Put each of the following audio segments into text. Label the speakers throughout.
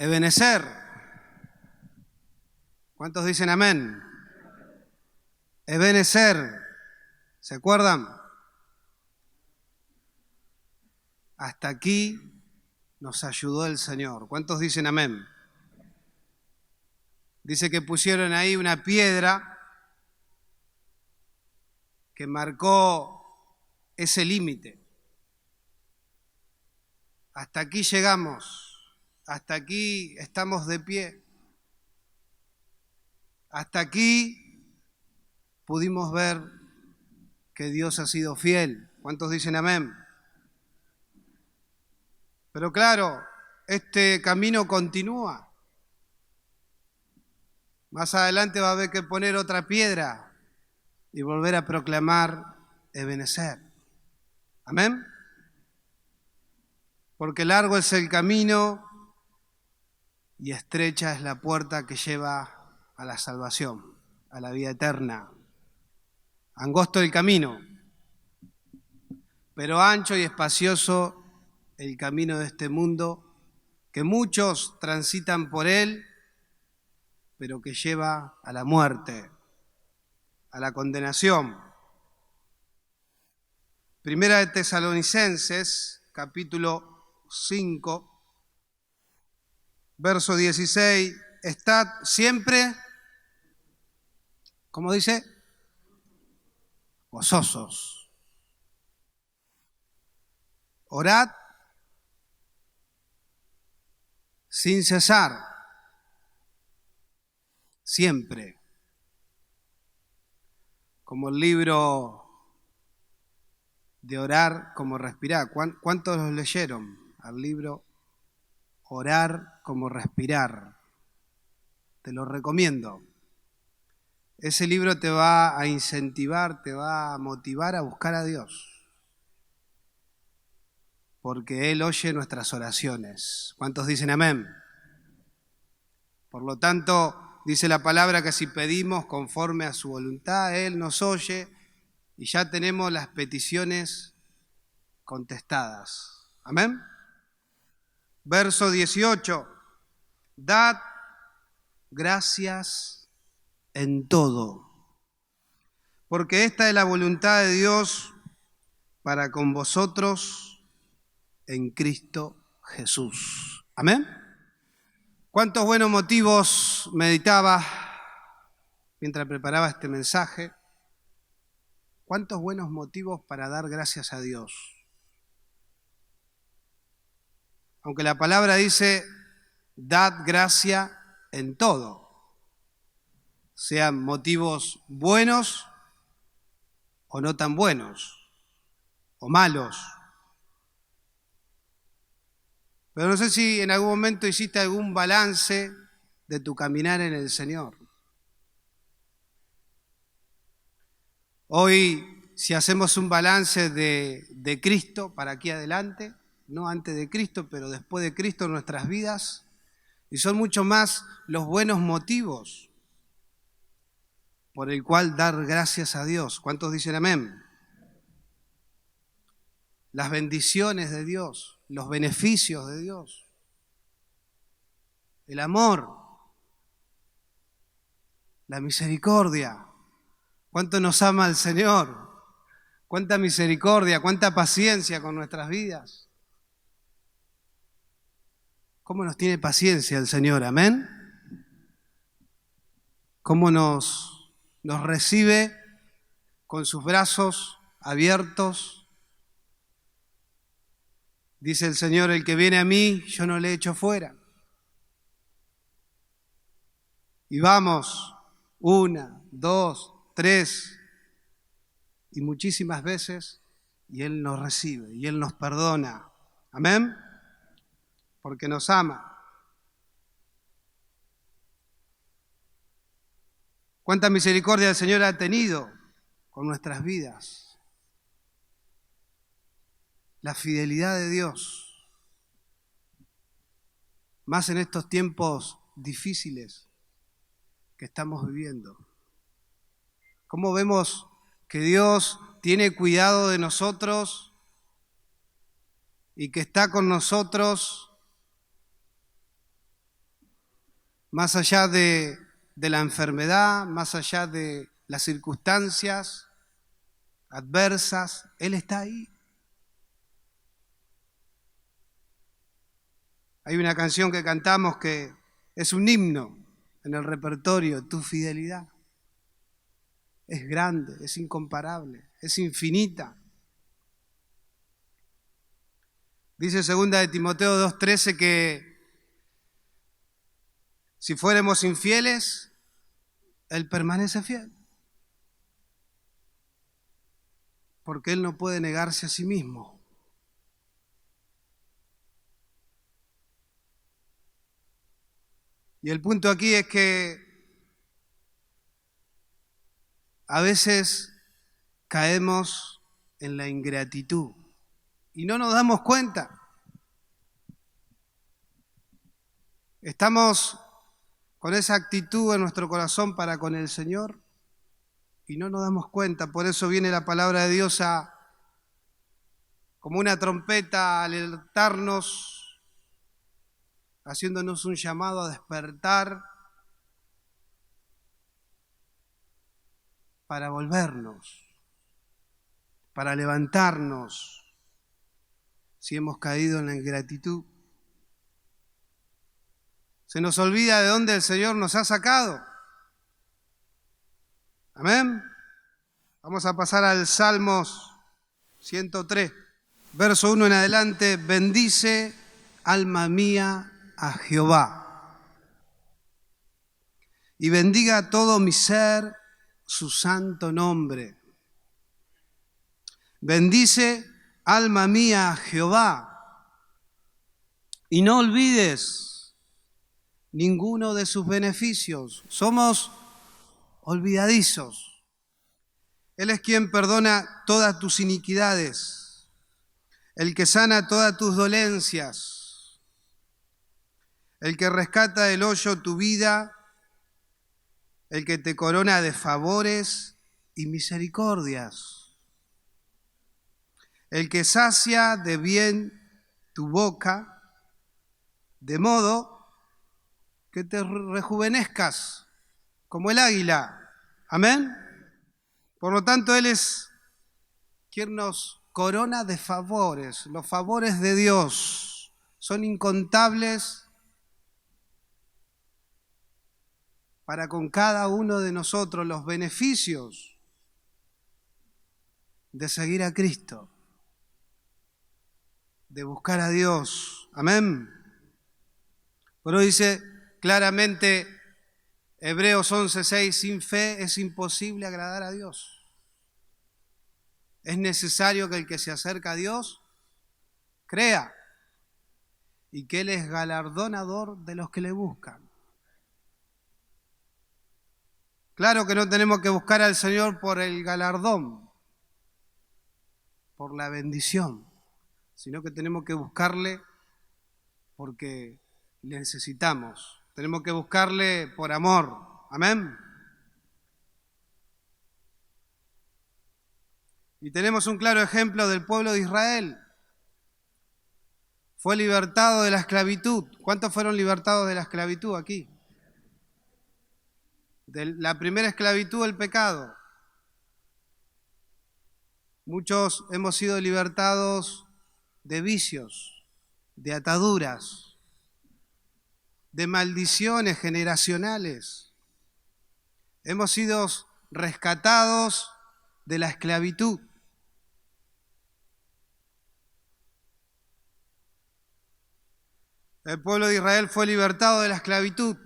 Speaker 1: Ebenecer. ¿Cuántos dicen amén? Ebenecer. ¿Se acuerdan? Hasta aquí nos ayudó el Señor. ¿Cuántos dicen amén? Dice que pusieron ahí una piedra que marcó ese límite. Hasta aquí llegamos, hasta aquí estamos de pie, hasta aquí pudimos ver que Dios ha sido fiel. ¿Cuántos dicen amén? Pero claro, este camino continúa. Más adelante va a haber que poner otra piedra y volver a proclamar Ebenecer. ¿Amén? Porque largo es el camino y estrecha es la puerta que lleva a la salvación, a la vida eterna. Angosto el camino, pero ancho y espacioso el camino de este mundo, que muchos transitan por él, pero que lleva a la muerte, a la condenación. Primera de Tesalonicenses, capítulo 5, verso 16, estad siempre, ¿cómo dice? Gozosos. Orad sin cesar, siempre. Como el libro de Orar como Respirar. ¿Cuántos los leyeron? Al libro Orar como Respirar. Te lo recomiendo. Ese libro te va a incentivar, te va a motivar a buscar a Dios. Porque Él oye nuestras oraciones. ¿Cuántos dicen amén? Por lo tanto, dice la palabra que si pedimos conforme a su voluntad, Él nos oye y ya tenemos las peticiones contestadas. Amén. Verso 18. Dad gracias en todo, porque esta es la voluntad de Dios para con vosotros en Cristo Jesús. Amén. ¿Cuántos buenos motivos meditaba mientras preparaba este mensaje? ¿Cuántos buenos motivos para dar gracias a Dios? Aunque la palabra dice, dad gracia en todo, sean motivos buenos o no tan buenos, o malos. Pero no sé si en algún momento hiciste algún balance de tu caminar en el Señor. Hoy, si hacemos un balance de Cristo para aquí adelante, no antes de Cristo, pero después de Cristo en nuestras vidas, y son mucho más los buenos motivos por el cual dar gracias a Dios. ¿Cuántos dicen amén? Las bendiciones de Dios, los beneficios de Dios, el amor, la misericordia. ¿Cuánto nos ama el Señor? Cuánta misericordia, cuánta paciencia con nuestras vidas. ¿Cómo nos tiene paciencia el Señor? Amén. ¿Cómo nos recibe con sus brazos abiertos? Dice el Señor, el que viene a mí, yo no le echo fuera. Y vamos, 1, 2, 3, y muchísimas veces, y Él nos recibe, y Él nos perdona. Amén. Porque nos ama. Cuánta misericordia el Señor ha tenido con nuestras vidas. La fidelidad de Dios, más en estos tiempos difíciles que estamos viviendo. Cómo vemos que Dios tiene cuidado de nosotros y que está con nosotros más allá de la enfermedad, más allá de las circunstancias adversas, Él está ahí. Hay una canción que cantamos que es un himno en el repertorio, tu fidelidad. Es grande, es incomparable, es infinita. Dice 2 de Timoteo 2:13 que si fuéramos infieles, Él permanece fiel. Porque Él no puede negarse a sí mismo. Y el punto aquí es que a veces caemos en la ingratitud y no nos damos cuenta. Estamos con esa actitud en nuestro corazón para con el Señor y no nos damos cuenta. Por eso viene la palabra de Dios como una trompeta a alertarnos, haciéndonos un llamado a despertar para volvernos, para levantarnos si hemos caído en la ingratitud. Se nos olvida de dónde el Señor nos ha sacado. Amén. Vamos a pasar al Salmos 103, verso 1 en adelante. Bendice, alma mía, a Jehová, y bendiga todo mi ser su santo nombre. Bendice, alma mía, a Jehová, y no olvides ninguno de sus beneficios. Somos olvidadizos. Él es quien perdona todas tus iniquidades, el que sana todas tus dolencias, el que rescata del hoyo tu vida, el que te corona de favores y misericordias, el que sacia de bien tu boca, de modo que te rejuvenezcas como el águila. Amén. Por lo tanto, Él es quien nos corona de favores. Los favores de Dios son incontables para con cada uno de nosotros, los beneficios de seguir a Cristo, de buscar a Dios. Amén. Pero dice claramente Hebreos 11:6, sin fe es imposible agradar a Dios. Es necesario que el que se acerca a Dios crea y que Él es galardonador de los que le buscan. Claro que no tenemos que buscar al Señor por el galardón, por la bendición, sino que tenemos que buscarle porque le necesitamos. Tenemos que buscarle por amor. Amén. Y tenemos un claro ejemplo del pueblo de Israel. Fue libertado de la esclavitud. ¿Cuántos fueron libertados de la esclavitud aquí? De la primera esclavitud, el pecado. Muchos hemos sido libertados de vicios, de ataduras, de maldiciones generacionales. Hemos sido rescatados de la esclavitud. El pueblo de Israel fue libertado de la esclavitud.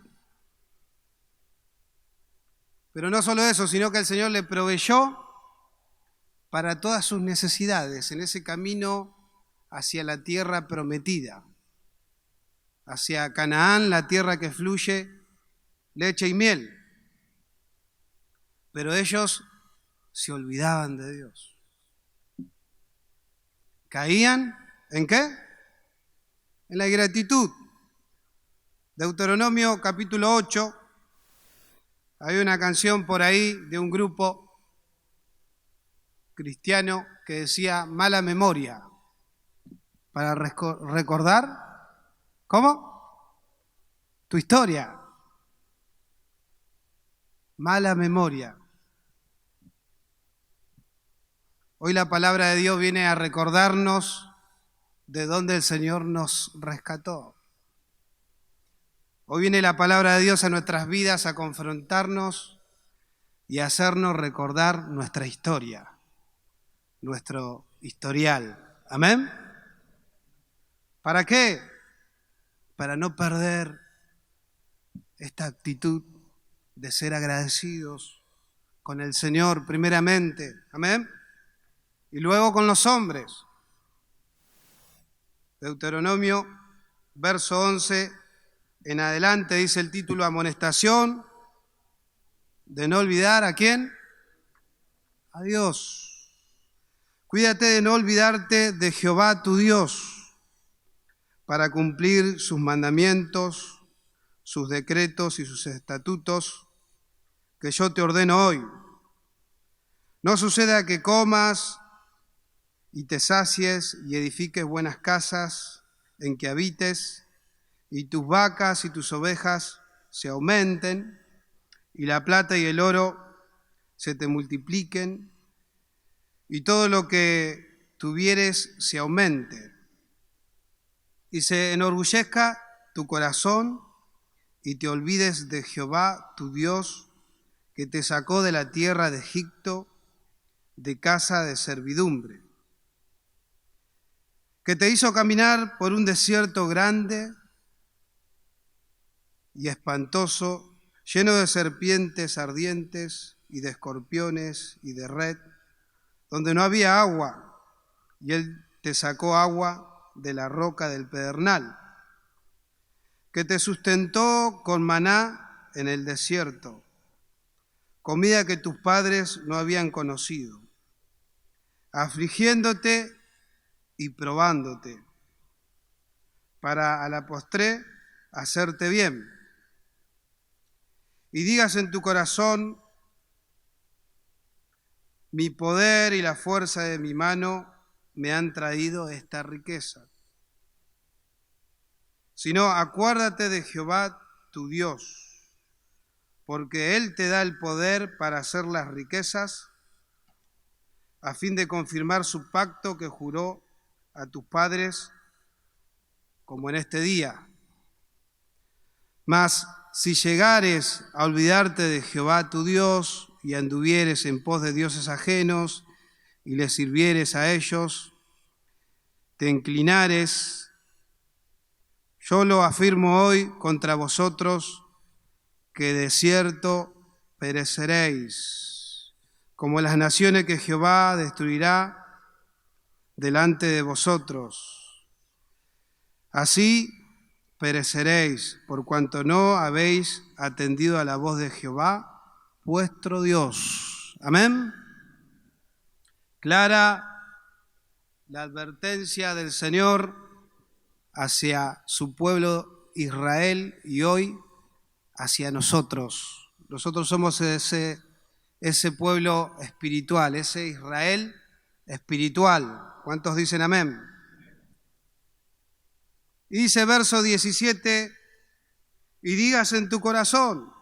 Speaker 1: Pero no solo eso, sino que el Señor le proveyó para todas sus necesidades en ese camino hacia la tierra prometida, hacia Canaán, la tierra que fluye leche y miel. Pero ellos se olvidaban de Dios. ¿Caían en qué? En la ingratitud. Deuteronomio capítulo 8. Hay una canción por ahí de un grupo cristiano que decía mala memoria para recordar, ¿cómo? Tu historia. mala memoria. Hoy la palabra de Dios viene a recordarnos de dónde el Señor nos rescató. Hoy viene la palabra de Dios a nuestras vidas a confrontarnos y a hacernos recordar nuestra historia, nuestro historial. ¿Amén? ¿Para qué? Para no perder esta actitud de ser agradecidos con el Señor primeramente. ¿Amén? Y luego con los hombres. Deuteronomio, verso 11, en adelante dice el título: amonestación de no olvidar ¿a quién? A Dios. Cuídate de no olvidarte de Jehová tu Dios para cumplir sus mandamientos, sus decretos y sus estatutos que yo te ordeno hoy. No suceda que comas y te sacies y edifiques buenas casas en que habites, y tus vacas y tus ovejas se aumenten, y la plata y el oro se te multipliquen, y todo lo que tuvieres se aumente, y se enorgullezca tu corazón, y te olvides de Jehová tu Dios, que te sacó de la tierra de Egipto, de casa de servidumbre, que te hizo caminar por un desierto grande y espantoso, lleno de serpientes ardientes y de escorpiones y de red, donde no había agua, y Él te sacó agua de la roca del pedernal, que te sustentó con maná en el desierto, comida que tus padres no habían conocido, afligiéndote y probándote, para a la postre hacerte bien. Y digas en tu corazón: mi poder y la fuerza de mi mano me han traído esta riqueza. Sino acuérdate de Jehová tu Dios, porque Él te da el poder para hacer las riquezas, a fin de confirmar su pacto que juró a tus padres, como en este día. Mas si llegares a olvidarte de Jehová tu Dios y anduvieres en pos de dioses ajenos y les sirvieres a ellos, te inclinares, yo lo afirmo hoy contra vosotros, que de cierto pereceréis, como las naciones que Jehová destruirá delante de vosotros. Así pereceréis, por cuanto no habéis atendido a la voz de Jehová, vuestro Dios. Amén. Clara la advertencia del Señor hacia su pueblo Israel y hoy hacia nosotros. Nosotros somos ese pueblo espiritual, ese Israel espiritual. ¿Cuántos dicen amén? Y dice verso 17, y digas en tu corazón: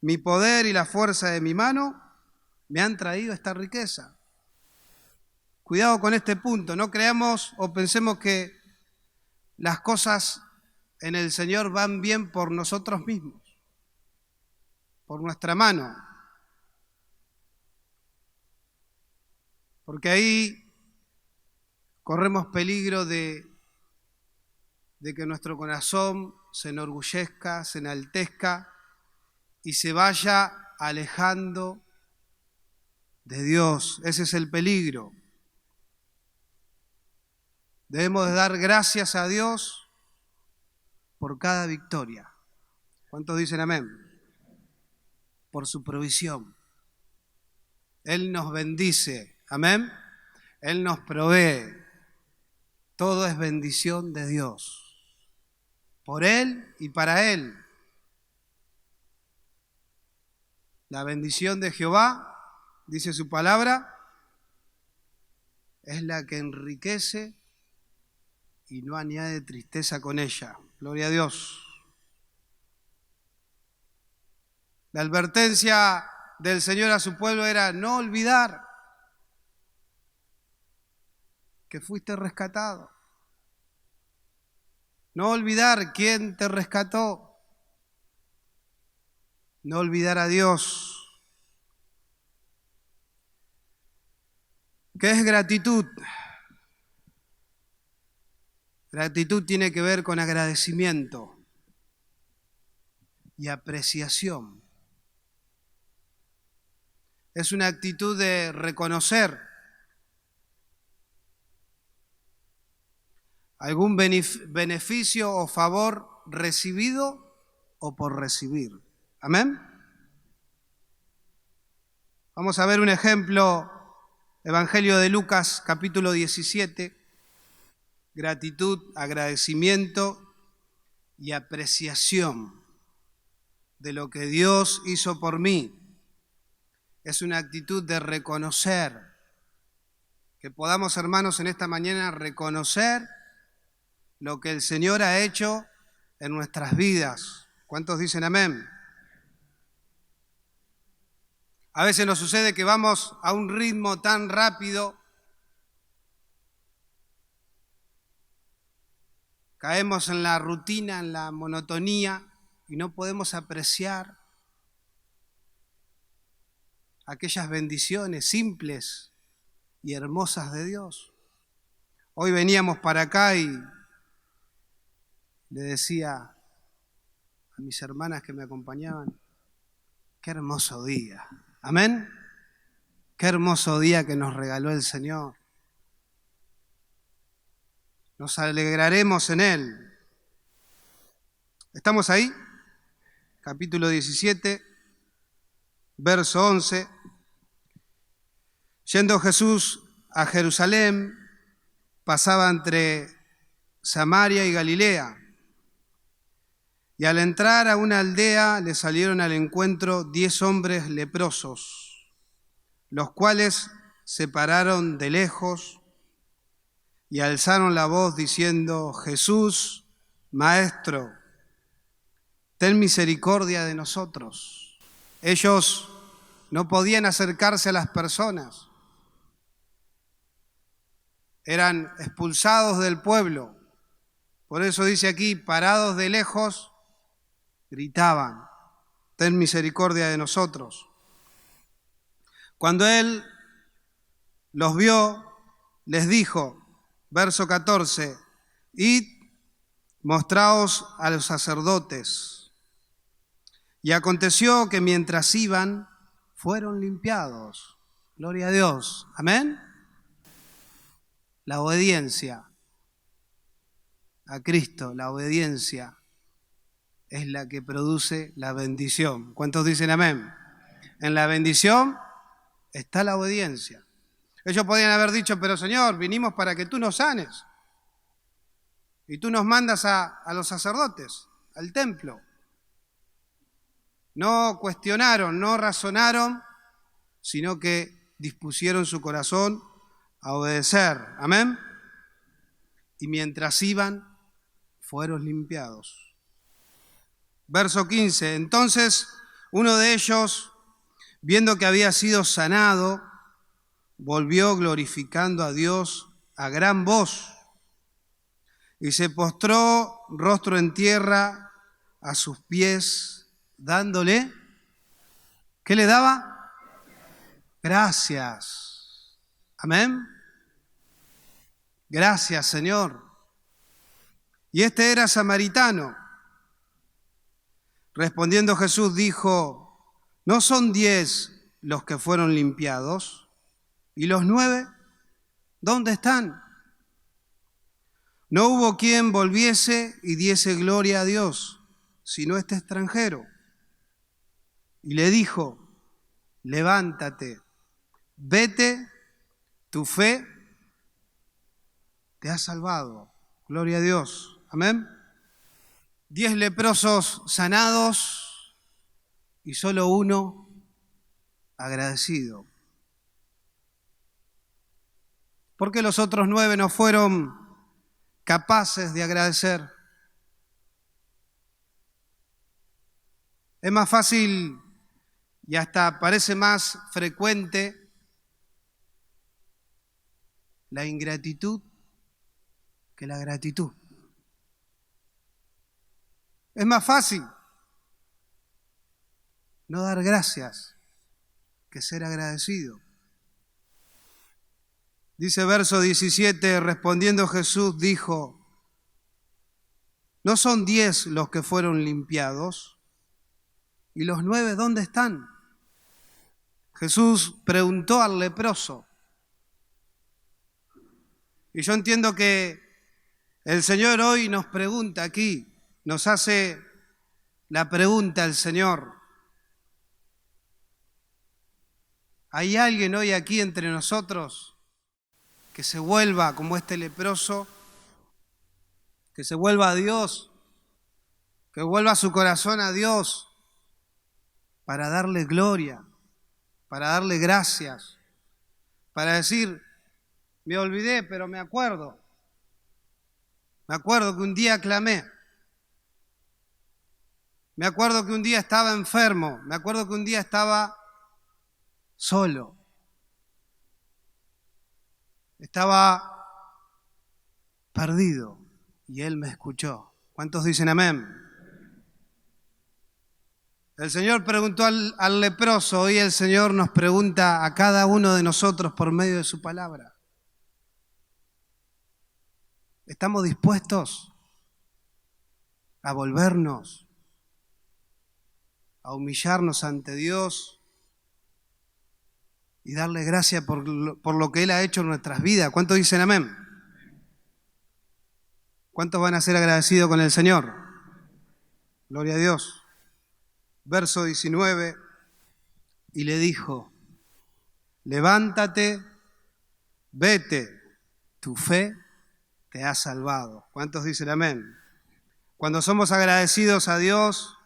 Speaker 1: mi poder y la fuerza de mi mano me han traído esta riqueza. Cuidado con este punto, no creamos o pensemos que las cosas en el Señor van bien por nosotros mismos, por nuestra mano. Porque ahí corremos peligro de que nuestro corazón se enorgullezca, se enaltezca y se vaya alejando de Dios. Ese es el peligro. Debemos de dar gracias a Dios por cada victoria. ¿Cuántos dicen amén? Por su provisión. Él nos bendice, amén. Él nos provee. Todo es bendición de Dios. Por Él y para Él. La bendición de Jehová, dice su palabra, es la que enriquece y no añade tristeza con ella. Gloria a Dios. La advertencia del Señor a su pueblo era no olvidar que fuiste rescatado. No olvidar quién te rescató. No olvidar a Dios. ¿Qué es gratitud? Gratitud tiene que ver con agradecimiento y apreciación. Es una actitud de reconocer algún beneficio o favor recibido o por recibir. ¿Amén? Vamos a ver un ejemplo, Evangelio de Lucas, capítulo 17. Gratitud, agradecimiento y apreciación de lo que Dios hizo por mí. Es una actitud de reconocer, que podamos, hermanos, en esta mañana reconocer lo que el Señor ha hecho en nuestras vidas. ¿Cuántos dicen amén? A veces nos sucede que vamos a un ritmo tan rápido, caemos en la rutina, en la monotonía y no podemos apreciar aquellas bendiciones simples y hermosas de Dios. Hoy veníamos para acá y le decía a mis hermanas que me acompañaban, qué hermoso día. Amén. Qué hermoso día que nos regaló el Señor. Nos alegraremos en Él. ¿Estamos ahí? Capítulo 17, verso 11. Yendo Jesús a Jerusalén, pasaba entre Samaria y Galilea. Y al entrar a una aldea le salieron al encuentro 10 hombres leprosos, los cuales se pararon de lejos y alzaron la voz diciendo, Jesús, Maestro, ten misericordia de nosotros. Ellos no podían acercarse a las personas, eran expulsados del pueblo. Por eso dice aquí, parados de lejos, gritaban, ten misericordia de nosotros. Cuando Él los vio, les dijo, verso 14, id, mostraos a los sacerdotes. Y aconteció que mientras iban, fueron limpiados. Gloria a Dios. Amén. La obediencia a Cristo, la obediencia es la que produce la bendición. ¿Cuántos dicen amén? En la bendición está la obediencia. Ellos podían haber dicho, pero Señor, vinimos para que tú nos sanes. Y tú nos mandas a los sacerdotes, al templo. No cuestionaron, no razonaron, sino que dispusieron su corazón a obedecer. Amén. Y mientras iban, fueron limpiados. Verso 15, entonces uno de ellos, viendo que había sido sanado, volvió glorificando a Dios a gran voz y se postró rostro en tierra a sus pies, dándole, ¿qué le daba? Gracias. Amén. Gracias, Señor. Y este era samaritano. Respondiendo Jesús dijo, ¿no son 10 los que fueron limpiados? ¿Y los 9? ¿Dónde están? No hubo quien volviese y diese gloria a Dios, sino este extranjero. Y le dijo, levántate, vete, tu fe te ha salvado. Gloria a Dios. Amén. 10 leprosos sanados y solo uno agradecido. ¿Por qué los otros 9 no fueron capaces de agradecer? Es más fácil y hasta parece más frecuente la ingratitud que la gratitud. Es más fácil no dar gracias que ser agradecido. Dice verso 17, respondiendo Jesús dijo, ¿no son 10 los que fueron limpiados? ¿Y los 9 dónde están? Jesús preguntó al leproso. Y yo entiendo que el Señor hoy nos pregunta aquí, nos hace la pregunta el Señor. ¿Hay alguien hoy aquí entre nosotros que se vuelva como este leproso, que se vuelva a Dios, que vuelva su corazón a Dios para darle gloria, para darle gracias, para decir, me olvidé, pero me acuerdo que un día clamé, me acuerdo que un día estaba enfermo, me acuerdo que un día estaba solo, estaba perdido y Él me escuchó. ¿Cuántos dicen amén? El Señor preguntó al leproso, hoy el Señor nos pregunta a cada uno de nosotros por medio de su palabra. ¿Estamos dispuestos a volvernos, a humillarnos ante Dios y darle gracias por lo que Él ha hecho en nuestras vidas? ¿Cuántos dicen amén? ¿Cuántos van a ser agradecidos con el Señor? Gloria a Dios. Verso 19, y le dijo, levántate, vete, tu fe te ha salvado. ¿Cuántos dicen amén? Cuando somos agradecidos a Dios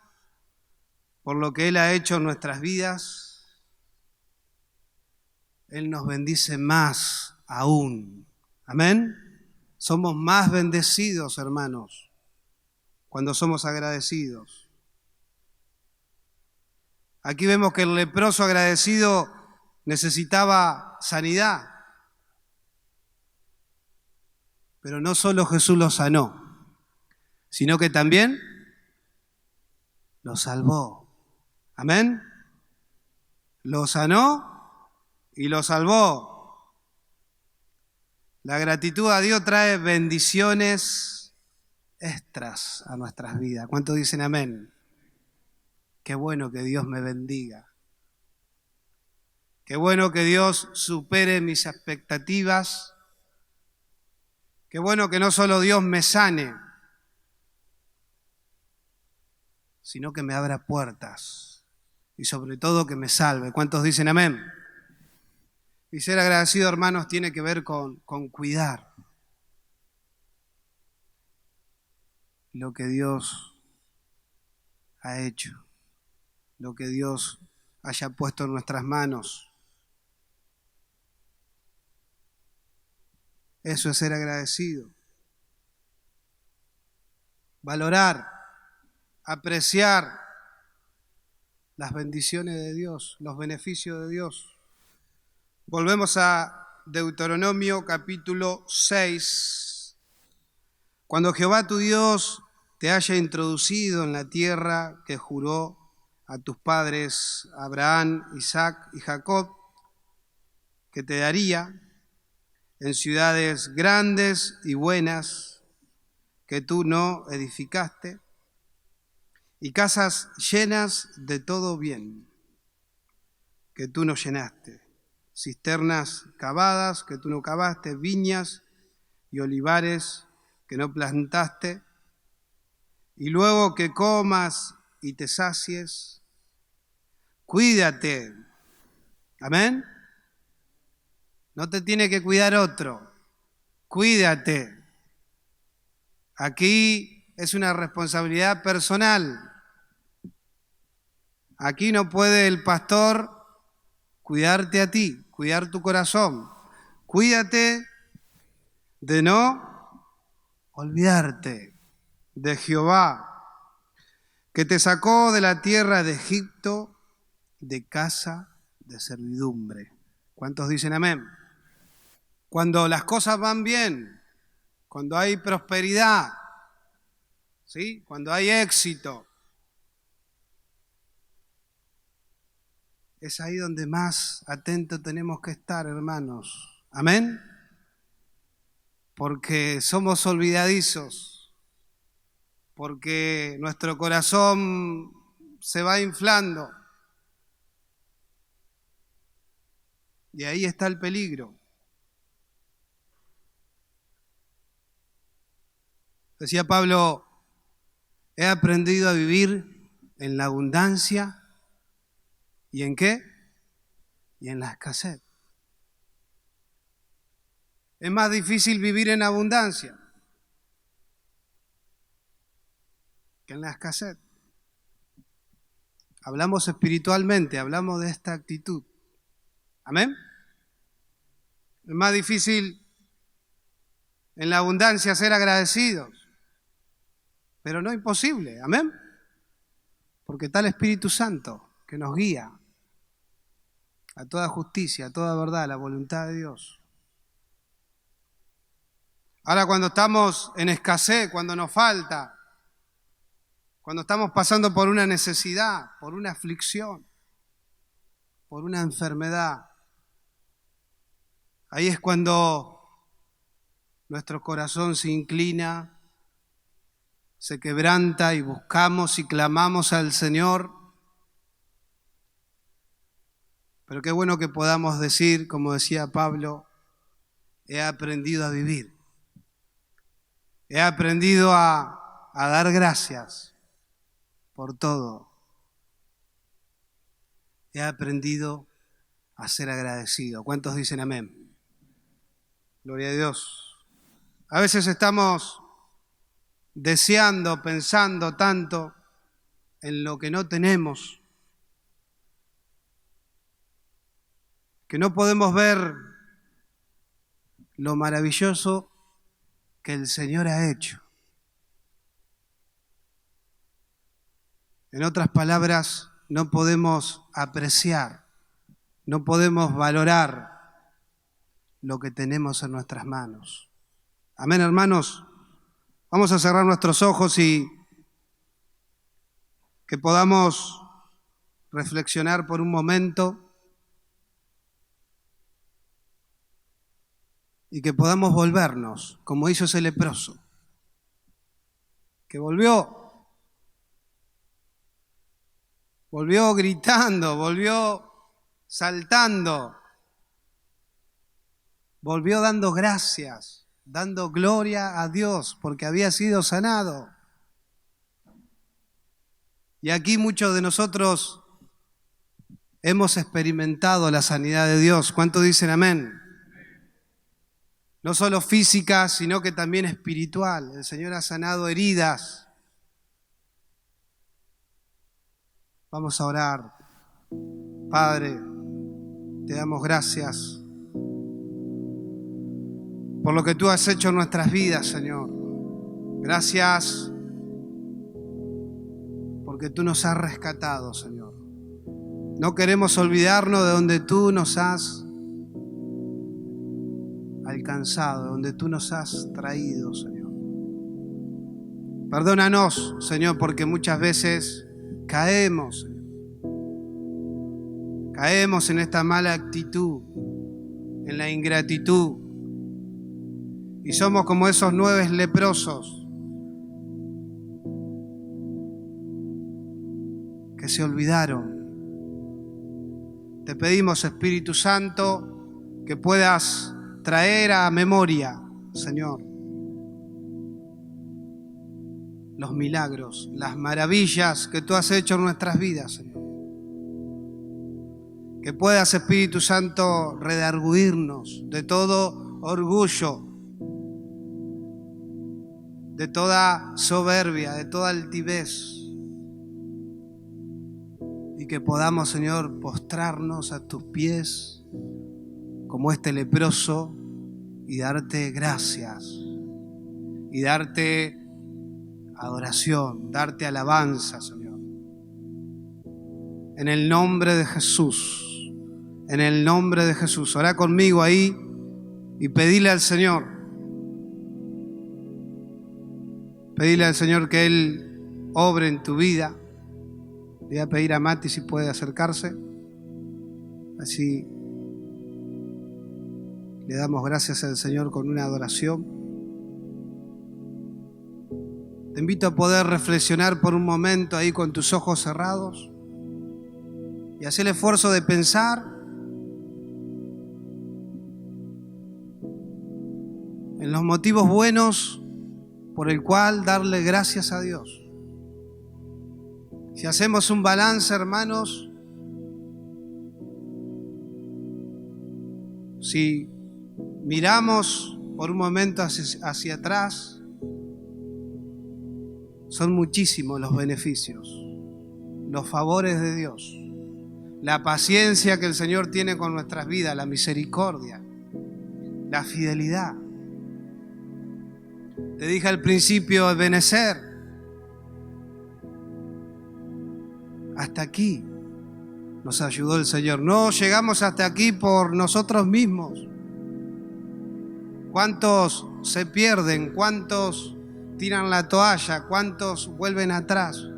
Speaker 1: por lo que Él ha hecho en nuestras vidas, Él nos bendice más aún. Amén. Somos más bendecidos, hermanos, cuando somos agradecidos. Aquí vemos que el leproso agradecido necesitaba sanidad. Pero no solo Jesús lo sanó, sino que también lo salvó. Amén. Lo sanó y lo salvó. La gratitud a Dios trae bendiciones extras a nuestras vidas. ¿Cuántos dicen amén? Qué bueno que Dios me bendiga. Qué bueno que Dios supere mis expectativas. Qué bueno que no solo Dios me sane, sino que me abra puertas y sobre todo que me salve. ¿Cuántos dicen amén? Y ser agradecido, hermanos, tiene que ver con cuidar lo que Dios ha hecho, lo que Dios haya puesto en nuestras manos. Eso es ser agradecido. Valorar, apreciar las bendiciones de Dios, los beneficios de Dios. Volvemos a Deuteronomio capítulo 6. Cuando Jehová tu Dios te haya introducido en la tierra que juró a tus padres Abraham, Isaac y Jacob, que te daría, en ciudades grandes y buenas que tú no edificaste, y casas llenas de todo bien que tú no llenaste, cisternas cavadas que tú no cavaste, viñas y olivares que no plantaste, y luego que comas y te sacies, cuídate. Amén. No te tiene que cuidar otro. Cuídate. Aquí es una responsabilidad personal. Aquí no puede el pastor cuidarte a ti, cuidar tu corazón. Cuídate de no olvidarte de Jehová, que te sacó de la tierra de Egipto, de casa de servidumbre. ¿Cuántos dicen amén? Cuando las cosas van bien, cuando hay prosperidad, ¿sí? Cuando hay éxito, es ahí donde más atentos tenemos que estar, hermanos. ¿Amén? Porque somos olvidadizos, porque nuestro corazón se va inflando. Y ahí está el peligro. Decía Pablo, he aprendido a vivir en la abundancia. ¿Y en qué? Y en la escasez. Es más difícil vivir en abundancia que en la escasez. Hablamos espiritualmente, hablamos de esta actitud. ¿Amén? Es más difícil en la abundancia ser agradecidos, pero no imposible. ¿Amén? Porque está el Espíritu Santo que nos guía a toda justicia, a toda verdad, a la voluntad de Dios. Ahora cuando estamos en escasez, cuando nos falta, cuando estamos pasando por una necesidad, por una aflicción, por una enfermedad, ahí es cuando nuestro corazón se inclina, se quebranta y buscamos y clamamos al Señor. Pero qué bueno que podamos decir, como decía Pablo, he aprendido a vivir. He aprendido a dar gracias por todo. He aprendido a ser agradecido. ¿Cuántos dicen amén? Gloria a Dios. A veces estamos deseando, pensando tanto en lo que no tenemos, que no podemos ver lo maravilloso que el Señor ha hecho. En otras palabras, no podemos apreciar, no podemos valorar lo que tenemos en nuestras manos. Amén, hermanos. Vamos a cerrar nuestros ojos y que podamos reflexionar por un momento y que podamos volvernos, como hizo ese leproso, que volvió gritando, volvió saltando, volvió dando gracias, dando gloria a Dios porque había sido sanado. Y aquí muchos de nosotros hemos experimentado la sanidad de Dios. ¿Cuántos dicen amén? No solo física, sino que también espiritual. El Señor ha sanado heridas. Vamos a orar. Padre, te damos gracias por lo que tú has hecho en nuestras vidas, Señor. Gracias porque tú nos has rescatado, Señor. No queremos olvidarnos de donde tú nos has alcanzado, de donde tú nos has traído, Señor. Perdónanos, Señor, porque muchas veces caemos, Señor. Caemos en esta mala actitud, en la ingratitud. Y somos como esos 9 leprosos que se olvidaron. Te pedimos, Espíritu Santo, que puedas traer a memoria, Señor, los milagros, las maravillas que tú has hecho en nuestras vidas, Señor. Que puedas, Espíritu Santo, redarguirnos de todo orgullo, de toda soberbia, de toda altivez. Y que podamos, Señor, postrarnos a tus pies como este leproso y darte gracias y darte adoración, darte alabanza, Señor. En el nombre de Jesús. En el nombre de Jesús. Orá conmigo ahí y pedile al Señor. Pedile al Señor que Él obre en tu vida. Le voy a pedir a Mati si puede acercarse. Así le damos gracias al Señor con una adoración. Te invito a poder reflexionar por un momento ahí con tus ojos cerrados y hacer el esfuerzo de pensar en los motivos buenos por el cual darle gracias a Dios. Si hacemos un balance, hermanos, si miramos por un momento hacia atrás, son muchísimos los beneficios, los favores de Dios, la paciencia que el Señor tiene con nuestras vidas, la misericordia, la fidelidad. Te dije al principio, Ebenezer, hasta aquí nos ayudó el Señor. No llegamos hasta aquí por nosotros mismos. ¿Cuántos se pierden? ¿Cuántos tiran la toalla? ¿Cuántos vuelven atrás?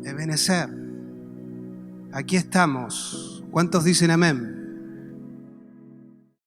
Speaker 1: Ebenezer, aquí estamos. ¿Cuántos dicen amén?